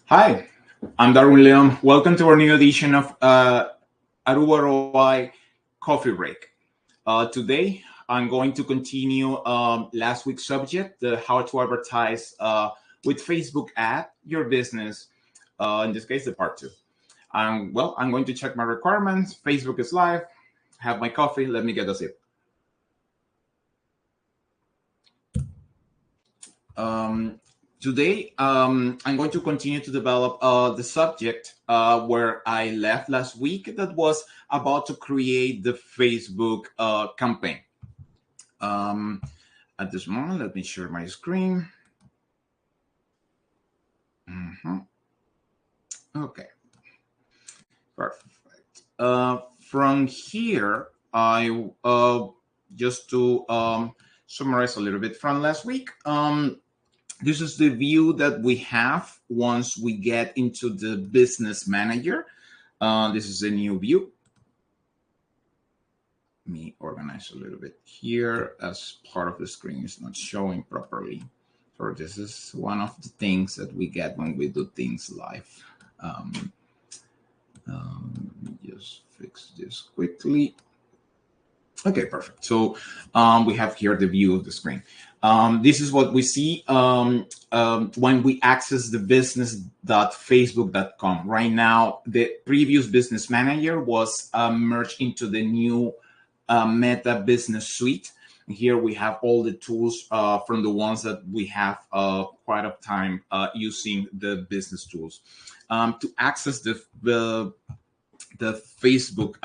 Hi, I'm Darwin Leon. Welcome to our new edition of Aruba ROI Coffee Break. Today, I'm going to continue last week's subject, the how to advertise with Facebook ad your business. In this case, the part two. I'm going to check my requirements. Facebook is live. Have my coffee. Let me get a sip. Um, Today, I'm going to continue to develop the subject where I left last week that was about to create the Facebook campaign. Um, at this moment, let me share my screen. Okay, perfect. From here, I just to summarize a little bit from last week. This is the view that we have once we get into the business manager. This is a new view. Let me organize a little bit here as part of the screen is not showing properly. So this is one of the things that we get when we do things live. Just fix this quickly. Okay, perfect. So we have here the view of the screen. This is what we see when we access the business.facebook.com. Right now, the previous business manager was merged into the new Meta Business Suite. Here we have all the tools from the ones that we have quite a time using the business tools. To access the Facebook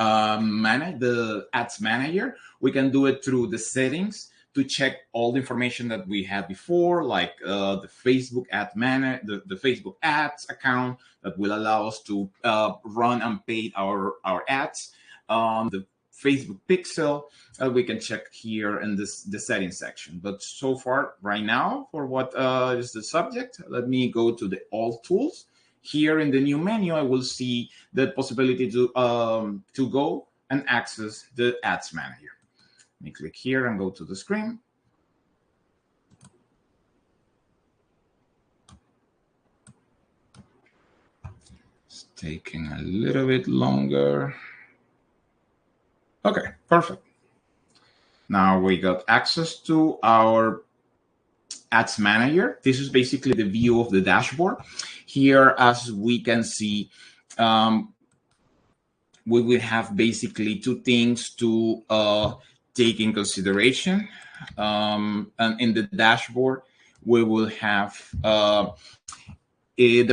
the ads manager, we can do it through the settings to check all the information that we had before, like the Facebook ad manager, the Facebook ads account that will allow us to run and pay our ads. The Facebook pixel we can check here in the settings section. But so far, right now, for what is the subject, let me go to the all tools. Here in the new menu, I will see the possibility to go and access the ads manager. Let me click here and go to the screen. It's taking a little bit longer. Okay, perfect. Now we got access to our ads manager. This is basically the view of the dashboard. Here, as we can see, we will have basically two things to take in consideration. And in the dashboard, we will have the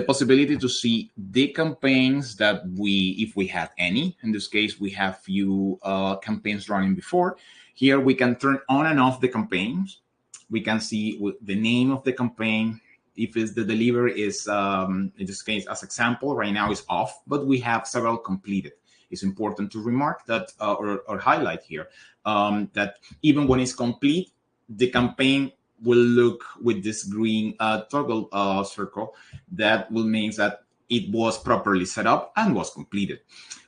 possibility to see the campaigns that if we had any. In this case, we have few campaigns running before. Here, we can turn on and off the campaigns. We can see the name of the campaign. If it's the delivery is, in this case, as example, right now is off, but we have several completed. It's important to remark that or highlight here that even when it's complete, the campaign will look with this green toggle circle. That will mean that it was properly set up and was completed.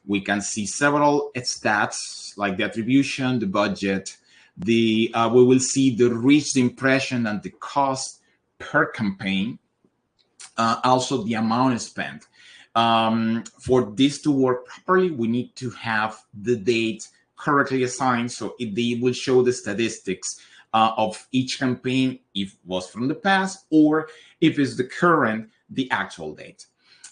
We can see several stats like the attribution, the budget, we will see the reached impression and the cost per campaign, also the amount spent. For this to work properly, we need to have the date correctly assigned, so they will show the statistics of each campaign, if it was from the past, or if it's the current, the actual date.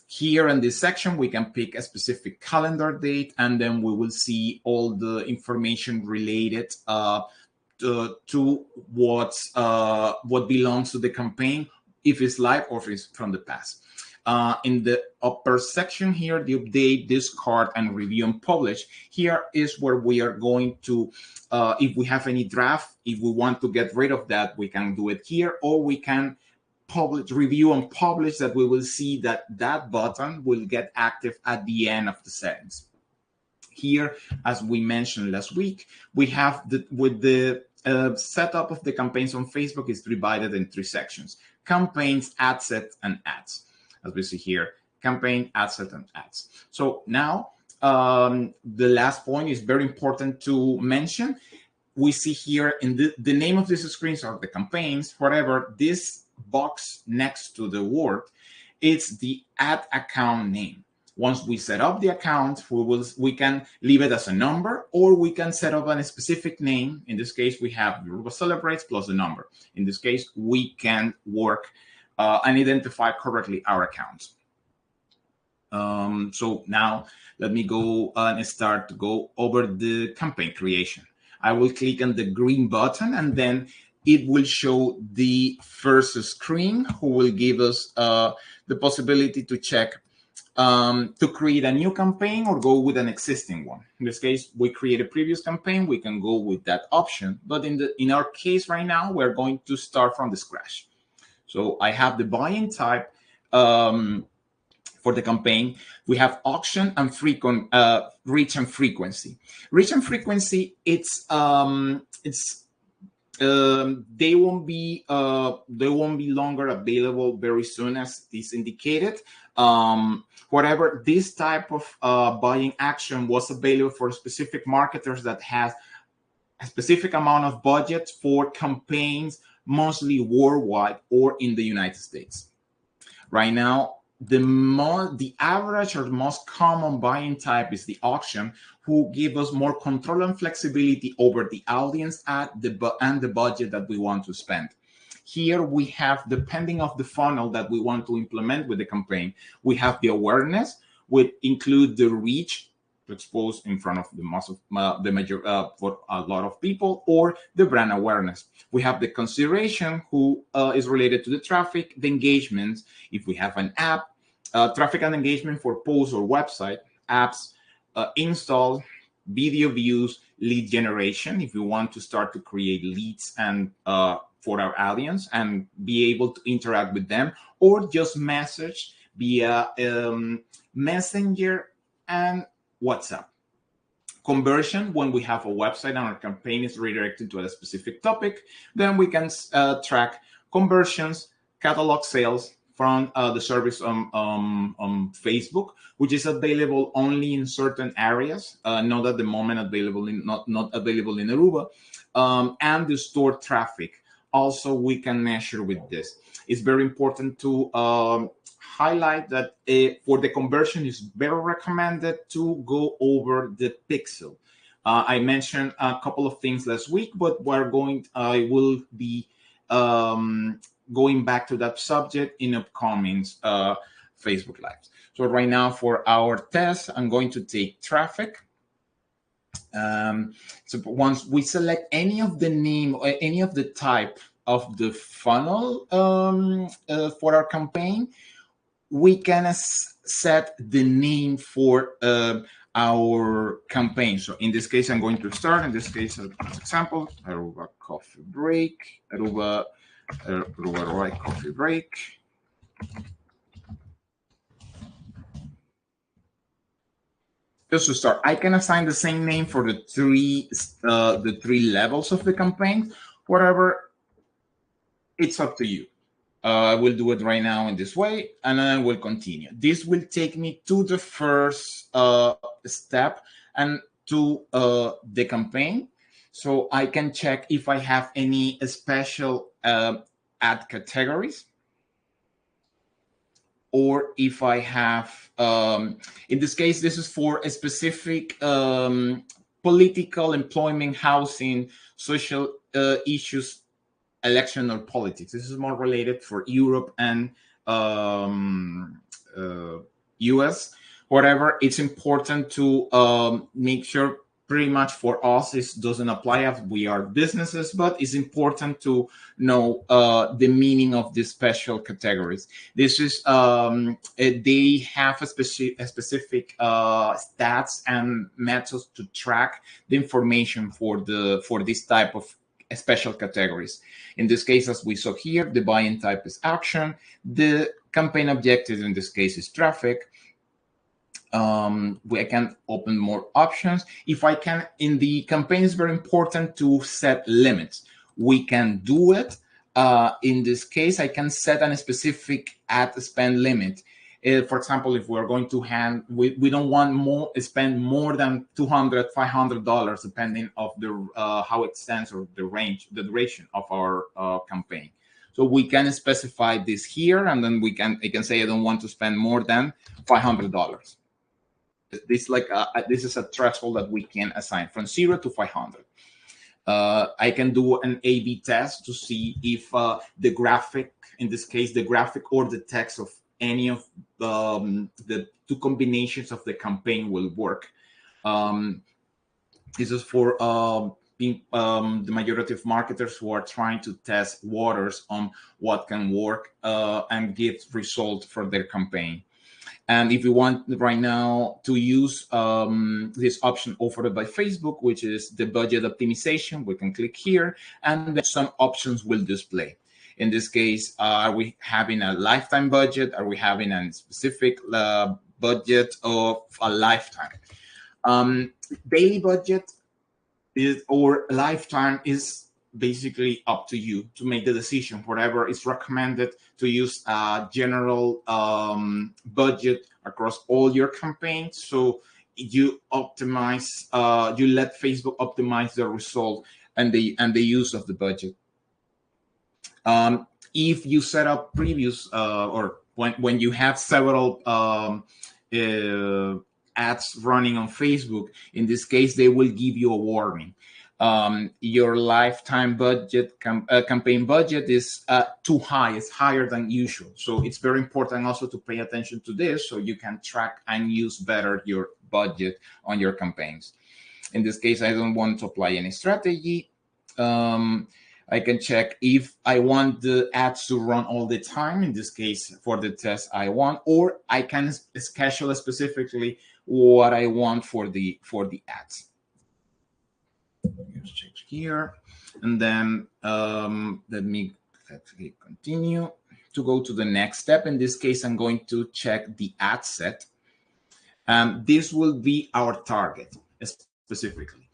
Here in this section, we can pick a specific calendar date, and then we will see all the information related to what belongs to the campaign, if it's live or if it's from the past. In the upper section here, the update, discard, and review and publish. Here is where we are going to, if we have any draft, if we want to get rid of that, we can do it here, or we can publish, review, and publish. That we will see that button will get active at the end of the settings. Here, as we mentioned last week, we have the setup of the campaigns on Facebook is divided in three sections: campaigns, ad set, and ads. As we see here, campaign, ad set, and ads. So now the last point is very important to mention. We see here in the name of these screens are the campaigns. However, this box next to the word it's the ad account name. Once we set up the account, we can leave it as a number, or we can set up a specific name. In this case, we have Aruba Celebrates plus the number. In this case, we can work and identify correctly our accounts. So now let me go and start to go over the campaign creation. I will click on the green button, and then it will show the first screen, who will give us the possibility to check to create a new campaign or go with an existing one. In this case, we create a previous campaign, we can go with that option. But in our case right now, we're going to start from the scratch. So I have the buying type for the campaign. We have auction and reach and frequency. Reach and frequency, they won't be longer available very soon, as is indicated. Whatever, this type of buying action was available for specific marketers that has a specific amount of budget for campaigns, mostly worldwide or in the United States. Right now, the average or the most common buying type is the auction, who give us more control and flexibility over the audience and the budget that we want to spend. Here we have, depending on the funnel that we want to implement with the campaign, we have the awareness, which include the reach to expose in front of the major for a lot of people, or the brand awareness. We have the consideration, who is related to the traffic, the engagements. If we have an app, traffic and engagement for posts or website, apps, install, video views, lead generation. If we want to start to create leads and for our audience and be able to interact with them, or just message via Messenger and WhatsApp. Conversion, when we have a website and our campaign is redirected to a specific topic, then we can track conversions, catalog sales from the service on Facebook, which is available only in certain areas, not at the moment available not available in Aruba, and the store traffic. Also, we can measure with this. It's very important to highlight that for the conversion, it's very recommended to go over the pixel. I mentioned a couple of things last week, but I will be going back to that subject in upcoming Facebook Lives. So right now for our test, I'm going to take traffic. So once we select any of the name or any of the type of the funnel for our campaign, we can set the name for our campaign. So in this case, I'm going to start, in this case, as example, Aruba coffee break, Aruba ROI coffee break. Just to start, I can assign the same name for the three levels of the campaign. Whatever, it's up to you. I will do it right now in this way, and then I will continue. This will take me to the first step and to the campaign, so I can check if I have any special ad categories, or if I have, in this case, this is for a specific political, employment, housing, social issues, election, or politics. This is more related for Europe and US. Whatever, it's important to make sure, pretty much for us, this doesn't apply as we are businesses, but it's important to know the meaning of these special categories. This is, they have a specific stats and methods to track the information for this type of special categories. In this case, as we saw here, the buying type is action. The campaign objective in this case is traffic. I can open more options. If I can, in the campaign, it's very important to set limits. We can do it. In this case, I can set a specific ad spend limit. For example, if we're going to we don't want spend more than $200, $500, depending of the how it stands or the range, the duration of our campaign. So we can specify this here, and then I can say I don't want to spend more than $500. This is a threshold that we can assign from 0 to 500. I can do an A/B test to see if the graphic, in this case, the graphic or the text of any of the two combinations of the campaign will work. This is for the majority of marketers who are trying to test waters on what can work and give results for their campaign. And if you want right now to use this option offered by Facebook, which is the budget optimization, we can click here, and then some options will display. In this case, are we having a lifetime budget? Are we having a specific budget of a lifetime? Daily budget or lifetime is basically up to you to make the decision. Whatever is recommended to use a general budget across all your campaigns. So you optimize, you let Facebook optimize the result and the use of the budget. If you set up previous or when you have several ads running on Facebook, in this case, they will give you a warning. Your lifetime budget, campaign budget is too high. It's higher than usual. So it's very important also to pay attention to this so you can track and use better your budget on your campaigns. In this case, I don't want to apply any strategy. I can check if I want the ads to run all the time. In this case, for the test I want, or I can schedule specifically what I want for the ads. Let's check here, and then let me continue to go to the next step. In this case, I'm going to check the ad set. This will be our target specifically.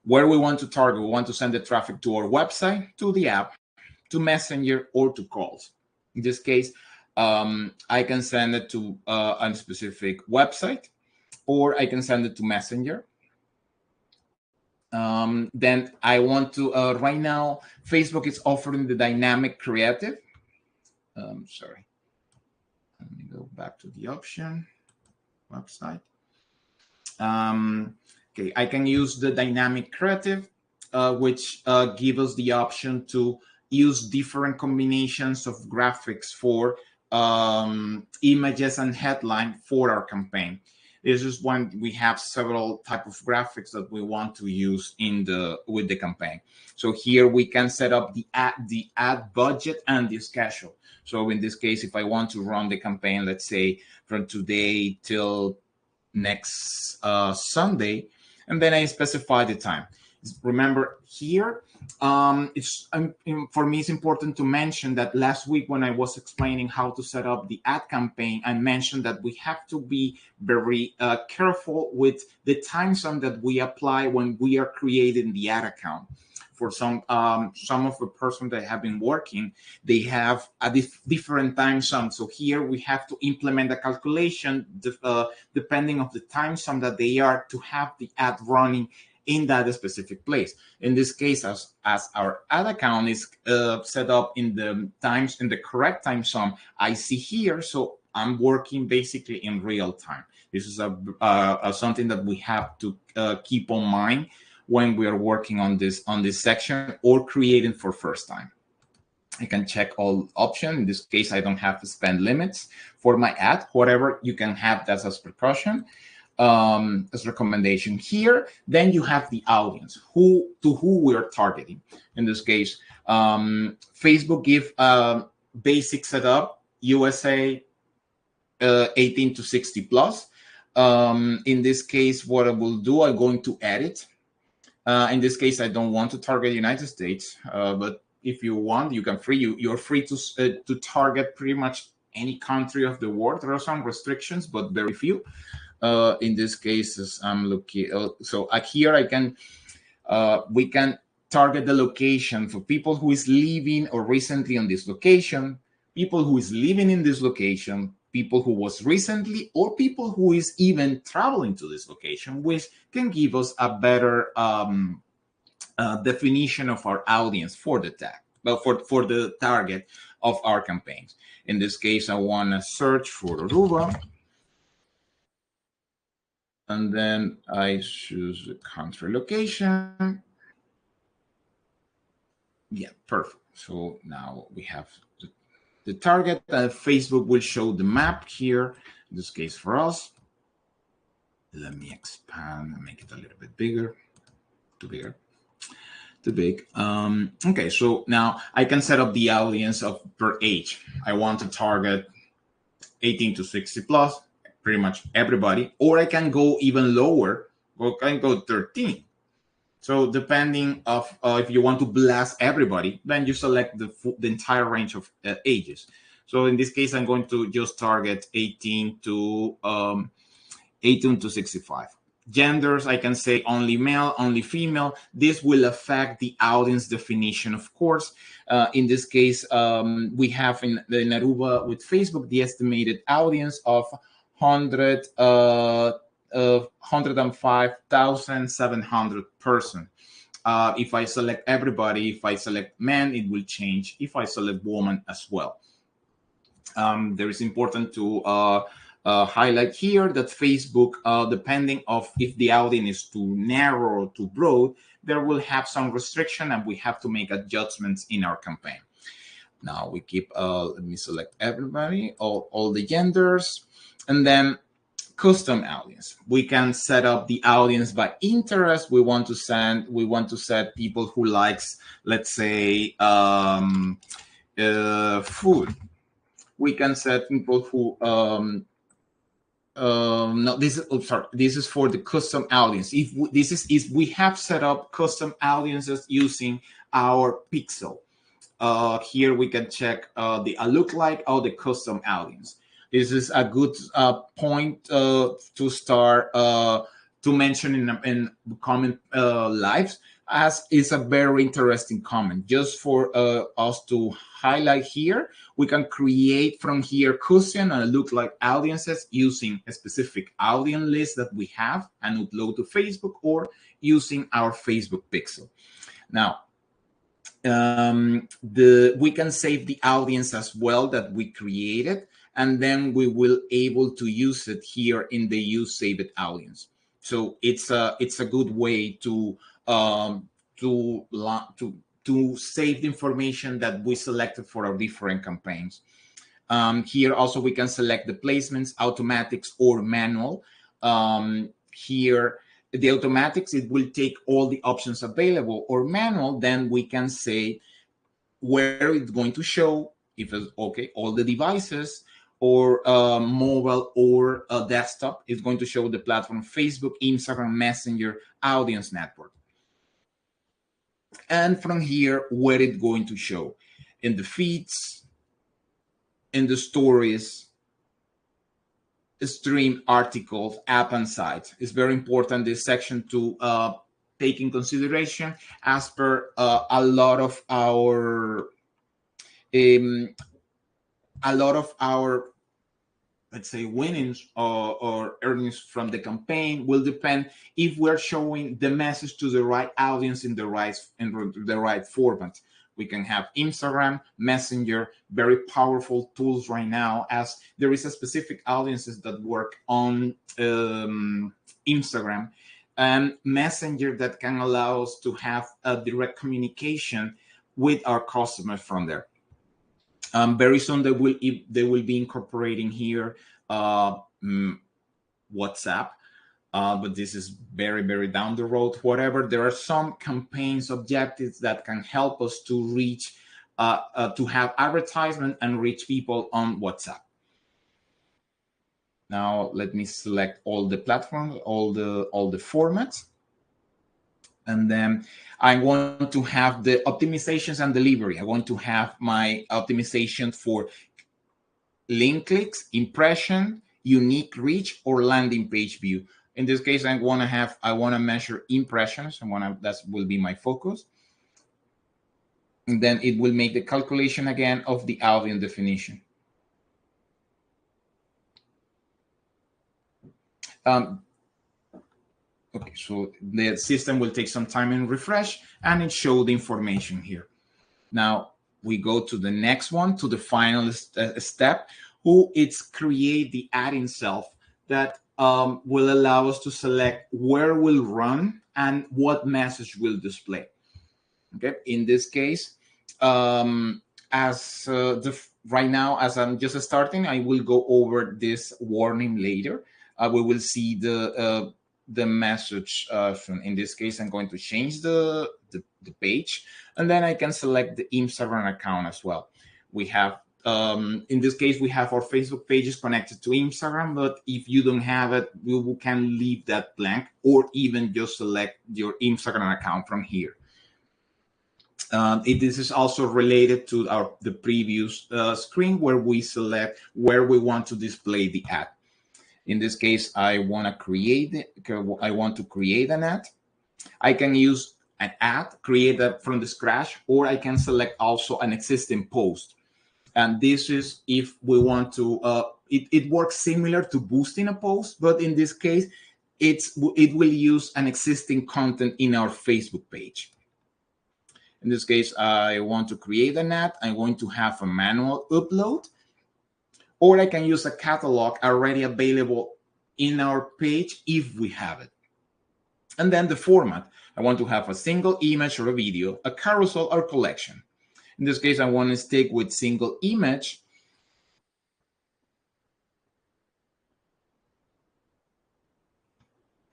Where we want to target, we want to send the traffic to our website, to the app, to Messenger, or to calls. In this case, I can send it to a specific website, or I can send it to Messenger. Then I want to, right now, Facebook is offering the dynamic creative. Sorry. Let me go back to the option, website. Okay, I can use the dynamic creative, which gives us the option to use different combinations of graphics for images and headline for our campaign. This is when we have several type of graphics that we want to use with the campaign. So here we can set up the ad budget and the schedule. So in this case, if I want to run the campaign, let's say from today till next Sunday, and then I specify the time. Remember here, for me, it's important to mention that last week when I was explaining how to set up the ad campaign, I mentioned that we have to be very careful with the time zone that we apply when we are creating the ad account. For some of the persons that have been working, they have a different time zone. So here we have to implement a calculation depending on the time zone that they are to have the ad running in that specific place. In this case, as our ad account is set up in the correct time zone, I see here. So I'm working basically in real time. This is something that we have to keep on mind when we are working on this section or creating for first time. I can check all options. In this case, I don't have to spend limits for my ad. Whatever, you can have that as precaution, as recommendation here. Then you have the audience, who we are targeting. In this case, Facebook give basic setup, USA 18 to 60 plus. In this case, what I will do, I'm going to edit. In this case, I don't want to target United States, but if you want, you're free to target pretty much any country of the world. There are some restrictions, but very few. In this case, as I'm looking, so here we can target the location for people who is living or recently on this location, people who is living in this location, people who was recently, or people who is even traveling to this location, which can give us a better definition of our audience for the tag. but for the target of our campaigns. In this case, I want to search for Aruba. And then I choose the country location. Yeah, perfect. So now we have the target. Facebook will show the map here, in this case for us. Let me expand and make it a little bit bigger. Too bigger. Too big. Okay, so now I can set up the audience of per age. I want to target 18 to 60 plus, pretty much everybody, or I can go even lower, or I can go 13. So depending of if you want to blast everybody, then you select the entire range of ages. So in this case, I'm going to just target 18 to 65. Genders, I can say only male, only female. This will affect the audience definition, of course. In this case, we have in Aruba with Facebook the estimated audience of 105,700 persons. If I select everybody, if I select men, it will change. If I select woman as well. There is important to highlight here that Facebook, depending of if the audience is too narrow or too broad, there will have some restriction and we have to make adjustments in our campaign. Now we keep, let me select everybody, all the genders, and then custom audience. We can set up the audience by interest. We want to set people who likes, let's say, food. We can set people who no, this is sorry. This is for the custom audience. If we have set up custom audiences using our pixel. Here we can check the lookalike of the custom audience. This is a good point to start to mention in comment lives, as it's a very interesting comment. Just for us to highlight here, we can create from here custom and lookalike audiences using a specific audience list that we have and upload to Facebook, or using our Facebook pixel. Now, we can save the audience as well that we created, and then we will able to use it here in the use saved audience. So it's a good way to save the information that we selected for our different campaigns. Here also we can select the placements, automatics or manual. Here the automatics, it will take all the options available, or manual, then we can say where it's going to show, if it's okay, all the devices, or mobile or desktop. It's going to show the platform Facebook, Instagram, Messenger, audience network. And from here, where it's going to show in the feeds, in the stories, stream articles, app and sites. It's very important, this section, to take in consideration as per a lot of our let's say winnings or earnings from the campaign will depend if we're showing the message to the right audience in the right format. We can have Instagram, Messenger, very powerful tools right now, as there is a specific audiences that work on Instagram and Messenger that can allow us to have a direct communication with our customers from there. Very soon they will be incorporating here WhatsApp. But this is very, very down the road. Whatever, there are some campaigns objectives that can help us to reach, to have advertisement and reach people on WhatsApp. Now let me select all the platforms, all the formats, and then I want to have the optimizations and delivery. I want to have my optimization for link clicks, impression, unique reach, or landing page view. In this case, I want to measure impressions. That will be my focus. And then it will make the calculation again of the audience definition. Okay, so the system will take some time and refresh, and it showed the information here. Now, we go to the next one, to the final step, who it's create the ad itself that will allow us to select where we'll run and what message will display. Okay, in this case, right now, as I'm just starting, I will go over this warning later. We will see the message. In this case, I'm going to change the page, and then I can select the Instagram account as well. We have, in this case, we have our Facebook pages connected to Instagram, but if you don't have it, you can leave that blank, or even just select your Instagram account from here. This is also related to the previous screen where we select where we want to display the ad. In this case, I want to create an ad. I can use an ad, create that from the scratch, or I can select also an existing post. And this is if we want to, it works similar to boosting a post, but in this case, it will use an existing content in our Facebook page. In this case, I want to create an ad. I'm going to have a manual upload, or I can use a catalog already available in our page if we have it. And then the format, I want to have a single image or a video, a carousel or collection. In this case, I want to stick with single image.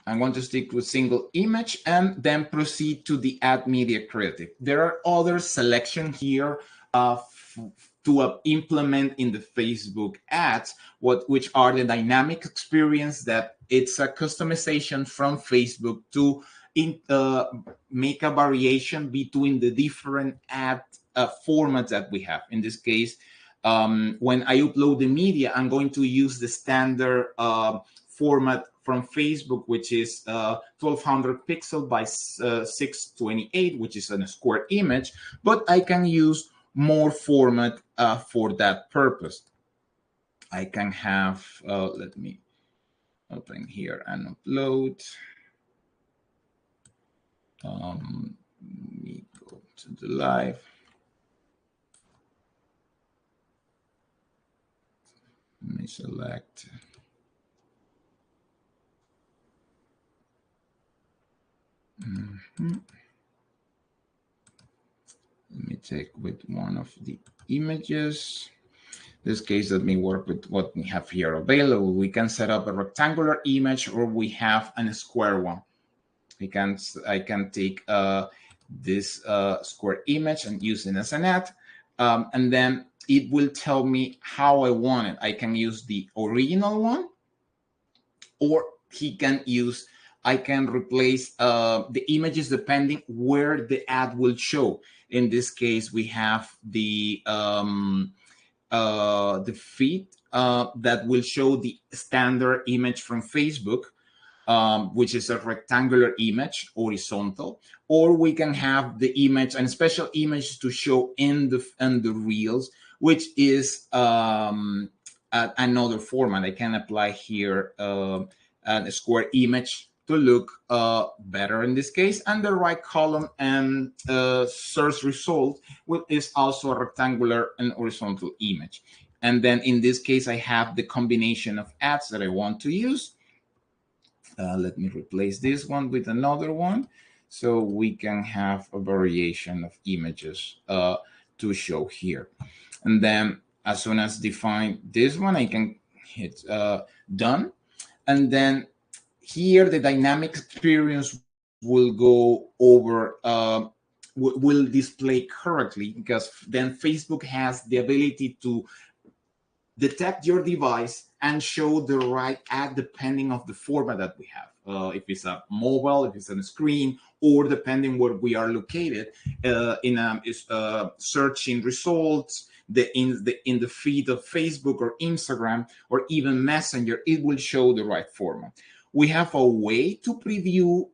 I want to stick with single image and then proceed to the add media creative. There are other selections here to implement in the Facebook ads, which are the dynamic experience, that it's a customization from Facebook to make a variation between the different ad formats that we have. In this case, when I upload the media, I'm going to use the standard format from Facebook, which is 1200 pixel by 628, which is a square image, but I can use more format for that purpose. I can have, let me open here and upload. Let me go to the live. Let me select. Let me take with one of the images. In this case, let me work with what we have here available. We can set up a rectangular image, or we have a square one. I can take this square image and use it as an ad, and then it will tell me how I want it. I can use the original one, or I can replace the images depending where the ad will show. In this case, we have the feed that will show the standard image from Facebook, which is a rectangular image, horizontal, or we can have the image and special image to show in the reels, which is another format. I can apply here a square image to look better in this case, and the right column and search result is also a rectangular and horizontal image. And then in this case, I have the combination of ads that I want to use. Let me replace this one with another one, so we can have a variation of images to show here. And then as soon as define this one, I can hit done. And then here, the dynamic experience will go over, will display correctly, because then Facebook has the ability to detect your device and show the right ad depending of the format that we have. If it's a mobile, if it's on a screen, or depending where we are located, searching results, in the feed of Facebook or Instagram or even Messenger, it will show the right format. We have a way to preview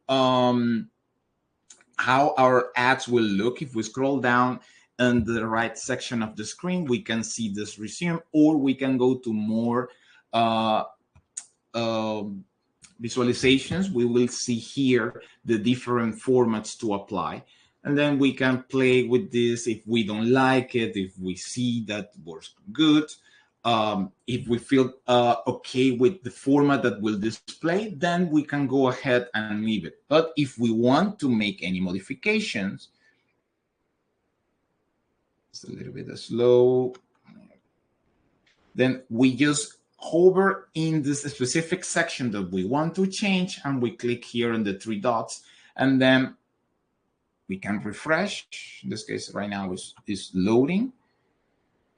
how our ads will look. If we scroll down in the right section of the screen, we can see this resume, or we can go to more visualizations. We will see here the different formats to apply. And then we can play with this if we don't like it, if we see that works good. If we feel okay with the format that will display, then we can go ahead and leave it. But if we want to make any modifications, it's a little bit slow, then we just hover in this specific section that we want to change, and we click here on the three dots, and then we can refresh. In this case, right now is loading.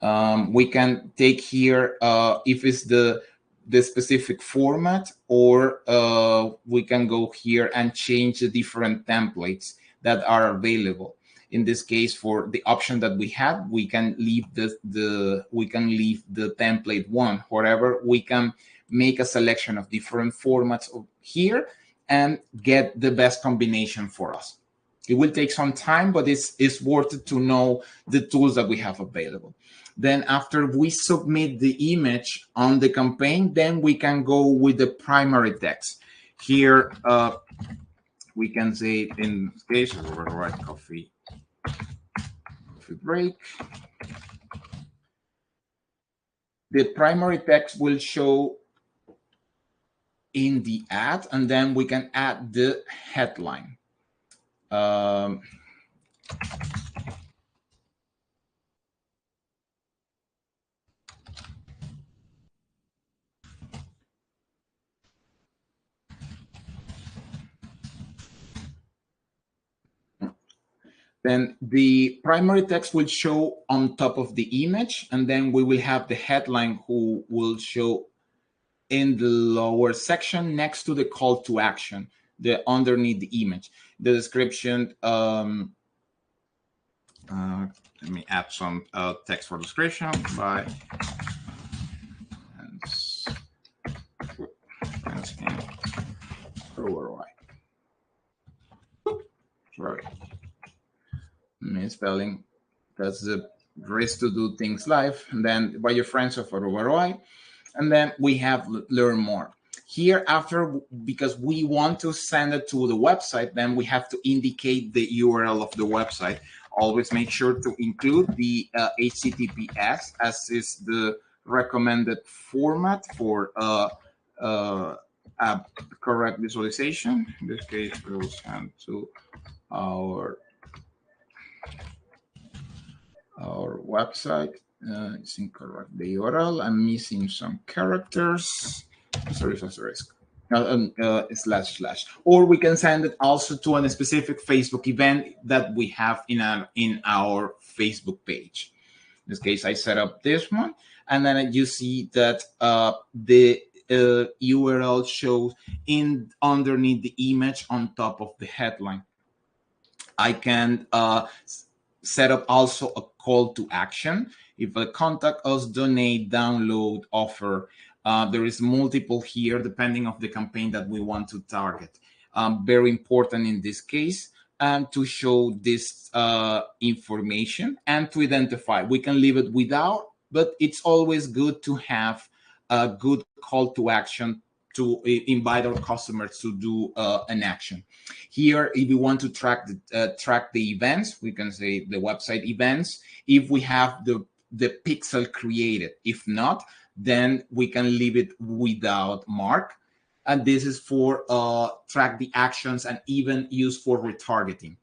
We can take here if it's the specific format, or we can go here and change the different templates that are available. In this case, for the option that we have, we can leave the template one. However, we can make a selection of different formats here and get the best combination for us. It will take some time, but it's worth it to know the tools that we have available. Then after we submit the image on the campaign, then we can go with the primary text. Here, we can say, in this case, right, coffee break. The primary text will show in the ad, and then we can add the headline. Then the primary text will show on top of the image, and then we will have the headline who will show in the lower section next to the call to action, underneath the image. The description, let me add some text for description by ROI. Sorry. Misspelling. That's the risk to do things live. And then by your friends of ROI. And then we have learn more. Here, after, because we want to send it to the website, then we have to indicate the URL of the website. Always make sure to include the HTTPS, as is the recommended format for a correct visualization. In this case, we'll send to our website. It's incorrect. The URL. I'm missing some characters. Sorry. // or we can send it also to a specific Facebook event that we have in our Facebook page. In this case, I set up this one, and then you see that the URL shows underneath the image on top of the headline. I can set up also a call to action. If a contact us, donate, download, offer, there is multiple here depending on the campaign that we want to target. Very important in this case, to show this information and to identify. We can leave it without, but it's always good to have a good call to action to invite our customers to do an action. Here, if we want to track the events, we can say the website events. If we have the pixel created, if not, then we can leave it without mark. And this is for track the actions and even use for retargeting.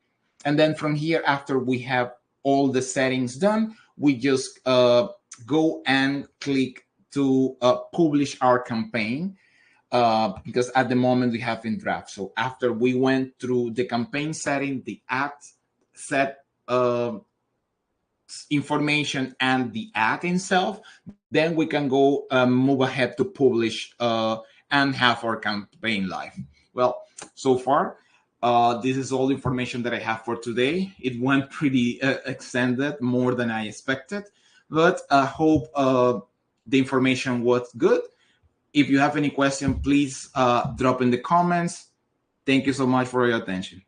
And then from here, after we have all the settings done, we just go and click to publish our campaign. Because at the moment we have in draft. So after we went through the campaign setting, the ad set information and the ad itself, then we can go move ahead to publish and have our campaign live. Well, so far, this is all the information that I have for today. It went pretty extended, more than I expected, but I hope the information was good. If you have any question, please drop in the comments. Thank you so much for your attention.